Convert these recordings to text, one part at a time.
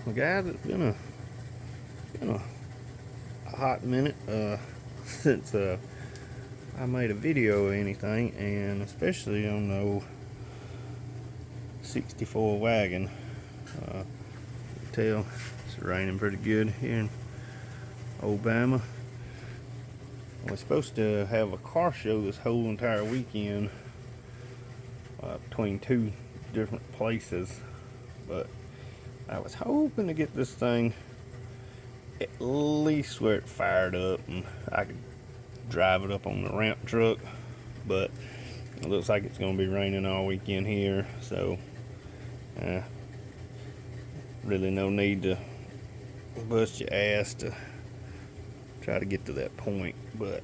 Well, guys, it's been a hot minute since I made a video or anything, and especially on the old 64 wagon. You can tell it's raining pretty good here in Alabama. We're supposed to have a car show this whole entire weekend between two different places, but I was hoping to get this thing at least where it fired up and I could drive it up on the ramp truck, but it looks like it's going to be raining all weekend here, so really no need to bust your ass to try to get to that point. But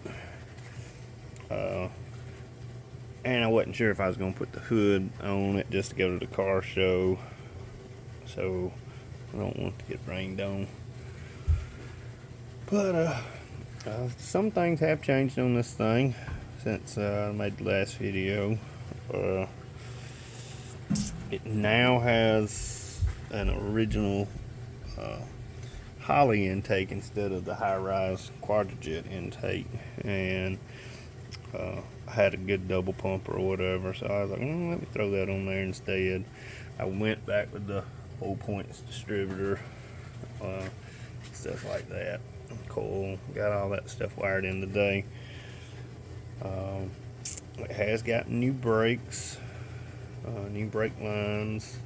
and I wasn't sure if I was going to put the hood on it just to go to the car show, so I don't want to get rained on. But some things have changed on this thing since I made the last video. It now has an original Holley intake instead of the high-rise quadrijet intake, and I had a good double pump or whatever, so I was like, let me throw that on there instead. I went back with the 0 points distributor, stuff like that. Cool, got all that stuff wired in today. It has got new brakes, new brake lines.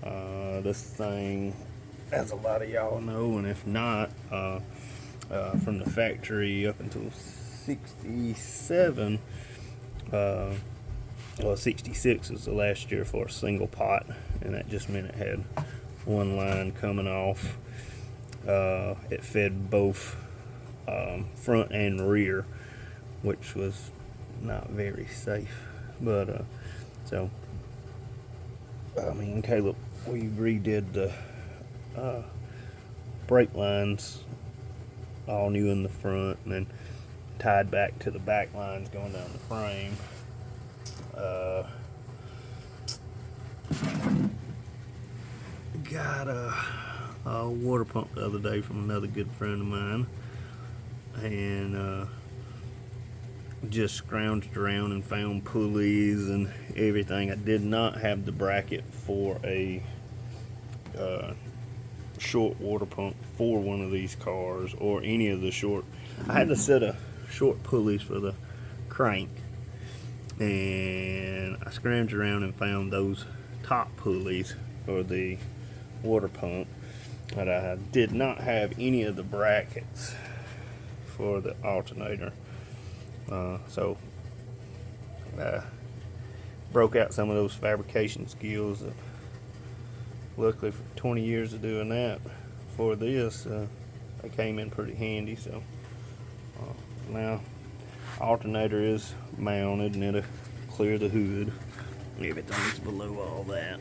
This thing, as a lot of y'all know, and if not, from the factory up until 67, well, 66 was the last year for a single pot, and that just meant it had one line coming off. It fed both front and rear, which was not very safe. But so me and Caleb, we redid the brake lines all new in the front, and then tied back to the back lines going down the frame. Got a water pump the other day from another good friend of mine, and just scrounged around and found pulleys and everything. I did not have the bracket for a short water pump for one of these cars, or any of the short. I had a set of short pulleys for the crank, and I scrounged around and found those top pulleys for the water pump, but I did not have any of the brackets for the alternator. So I broke out some of those fabrication skills that, luckily for 20 years of doing that, for this they came in pretty handy. So now alternator is mounted, and it'll clear the hood. Everything's below all that.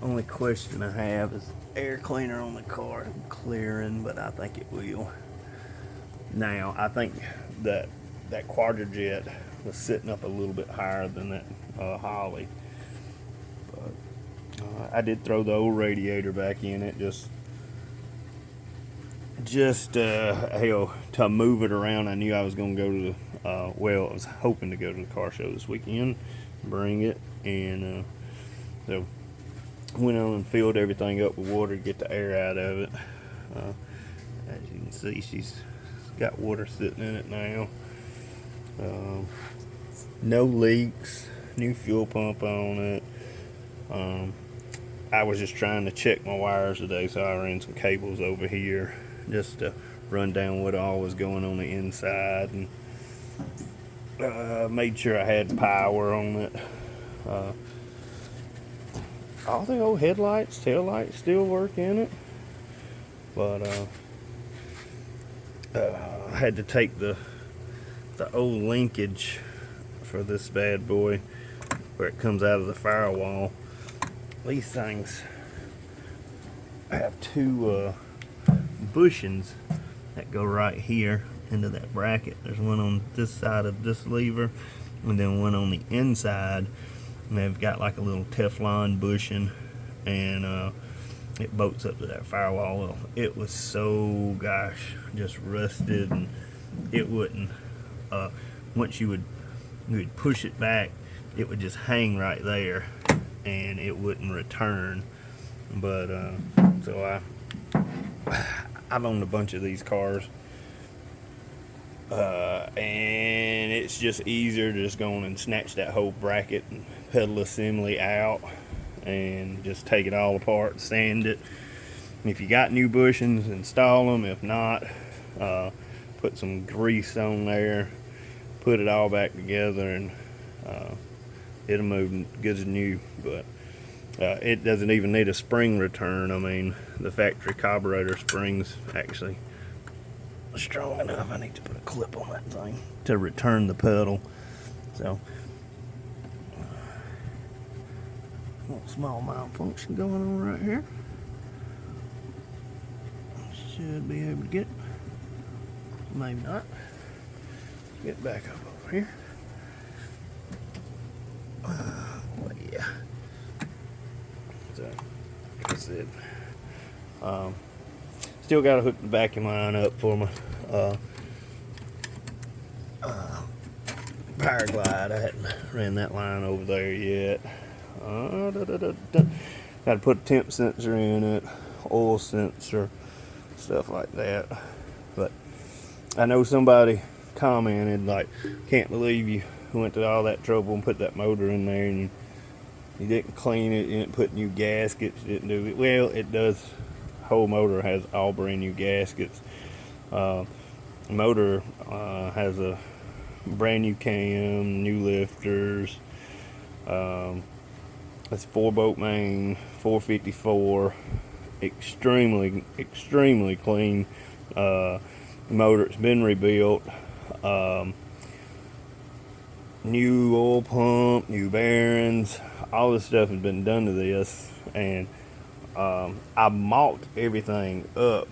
Only question I have is air cleaner on the car clearing, but I think it will. Now, I think that quadrijet was sitting up a little bit higher than that Holley. But I did throw the old radiator back in it, just hell, to move it around. I knew I was going to go to the, well, I was hoping to go to the car show this weekend, bring it, and so went on and filled everything up with water to get the air out of it. As you can see, she's got water sitting in it now. No leaks, new fuel pump on it. I was just trying to check my wires today, so I ran some cables over here just to run down what all was going on the inside, and made sure I had power on it. All the old headlights, tail lights still work in it, but I had to take the old linkage for this bad boy where it comes out of the firewall. These things have two bushings that go right here into that bracket. There's one on this side of this lever, and then one on the inside, and they've got like a little Teflon bushing, and it bolts up to that firewall. Well, it was so, gosh, just rusted, and it wouldn't, once you would push it back, it would just hang right there and it wouldn't return. But so I've owned a bunch of these cars, and it's just easier to just go on and snatch that whole bracket and pedal assembly out and just take it all apart, sand it. And if you got new bushings, install them. If not, put some grease on there, put it all back together, and it'll move good as new. But it doesn't even need a spring return. I mean, the factory carburetor springs actually strong enough. I need to put a clip on that thing to return the pedal. So little small malfunction going on right here. Should be able to get, maybe not. Get back up over here. But yeah, so that's it. Still got to hook the vacuum line up for my Power Glide. I hadn't ran that line over there yet. Got to put a temp sensor in it, oil sensor, stuff like that. But I know somebody commented, like, can't believe you went to all that trouble and put that motor in there and you didn't clean it, you didn't put new gaskets, you didn't do it. Well, it does. Whole motor has all brand new gaskets. Motor has a brand new cam, new lifters. It's 4-bolt main, 454, extremely clean motor. It's been rebuilt. New oil pump, new bearings, all this stuff has been done to this, and I mocked everything up,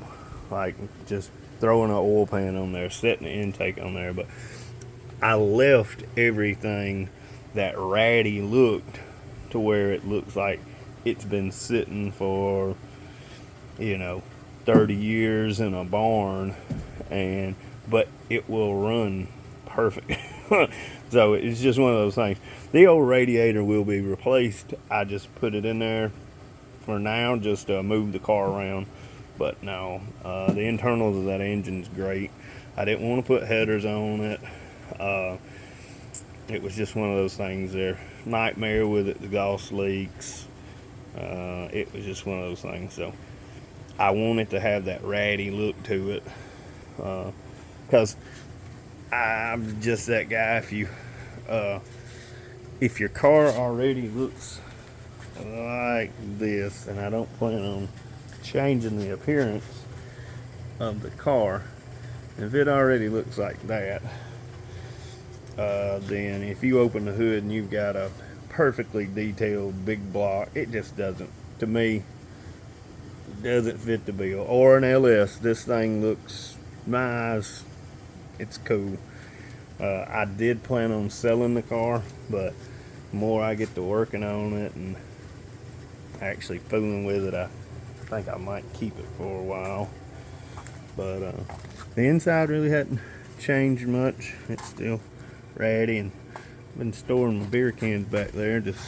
like just throwing an oil pan on there, setting the intake on there, but I left everything that ratty looked to where it looks like it's been sitting for, 30 years in a barn, but it will run perfect. So it's just one of those things. The old radiator will be replaced. I just put it in there for now, just to move the car around. But no, the internals of that engine's great. I didn't want to put headers on it. It was just one of those things there. Nightmare with it, the Gauss leaks. It was just one of those things. So I wanted to have that ratty look to it, because I'm just that guy. If your car already looks like this, and I don't plan on changing the appearance of the car, if it already looks like that, then if you open the hood and you've got a perfectly detailed big block, it just doesn't, to me, doesn't fit the bill. Or an LS, this thing looks nice, it's cool. I did plan on selling the car, but the more I get to working on it and actually fooling with it, I think I might keep it for a while. But the inside really hadn't changed much. It's still ratty, and I've been storing my beer cans back there, just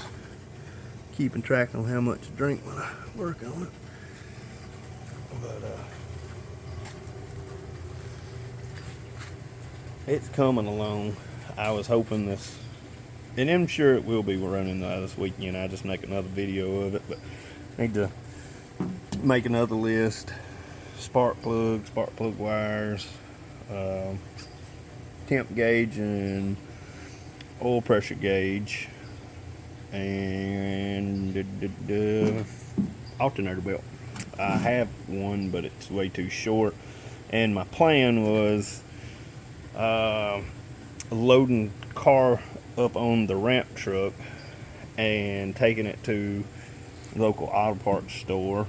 keeping track on how much to drink when I work on it. But it's coming along. I was hoping this, and I'm sure it will be running this weekend. I just make another video of it, but I need to make another list. Spark plug wires, temp gauge and oil pressure gauge, and alternator belt. I have one, but it's way too short, and my plan was loading the car up on the ramp truck and taking it to the local auto parts store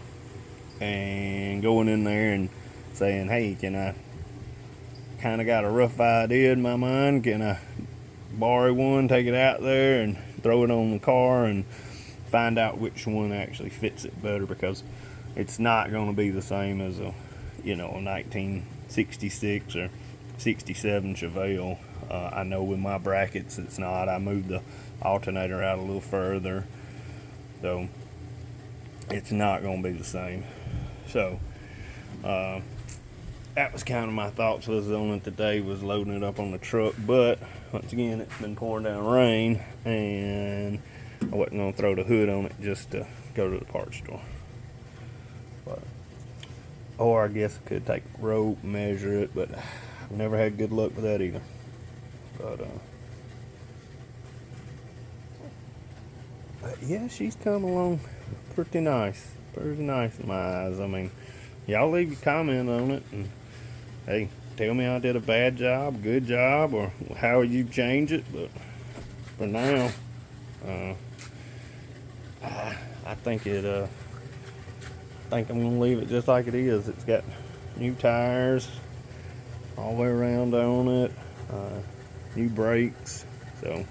and going in there and saying, hey, can I kind of got a rough idea in my mind, can I borrow one, take it out there and throw it on the car and find out which one actually fits it better, because it's not going to be the same as a, you know, a 1966 or 67 Chevelle. I know with my brackets it's not. I moved the alternator out a little further, so it's not going to be the same. So that was kind of my thoughts was on it today, was loading it up on the truck. But once again, it's been pouring down rain, and I wasn't going to throw the hood on it just to go to the parts store. But, or I guess I could take a rope, measure it, but I've never had good luck with that either. But yeah, she's come along pretty nice in my eyes. I mean, y'all leave your comment on it, and hey, tell me I did a bad job, good job, or how you change it. But for now, I think I think I'm gonna leave it just like it is. It's got new tires all the way around on it, new brakes, so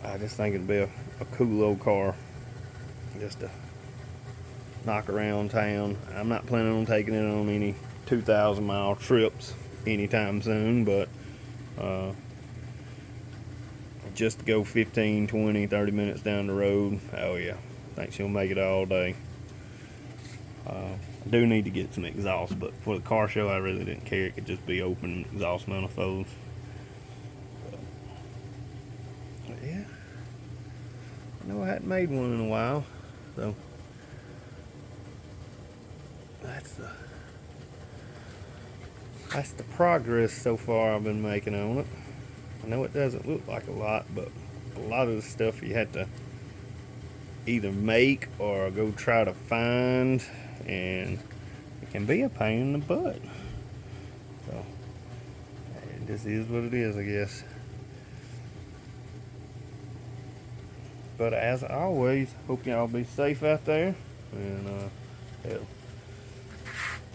I just think it'd be a cool old car just to knock around town. I'm not planning on taking it on any 2,000 mile trips anytime soon, but just to go 15, 20, 30 minutes down the road, oh yeah, I think she'll make it all day. I do need to get some exhaust, but for the car show I really didn't care. It could just be open exhaust manifolds. But yeah, I know I hadn't made one in a while, so that's the progress so far I've been making on it. I know it doesn't look like a lot, but a lot of the stuff you had to either make or go try to find, and it can be a pain in the butt. So it just is what it is, I guess. But as always, hope y'all be safe out there, and hell,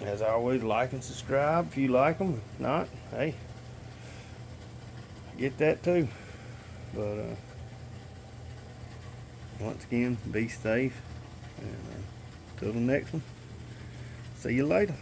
as always, like and subscribe if you like them. If not, hey, get that too. But once again, be safe, and till the next one, see you later.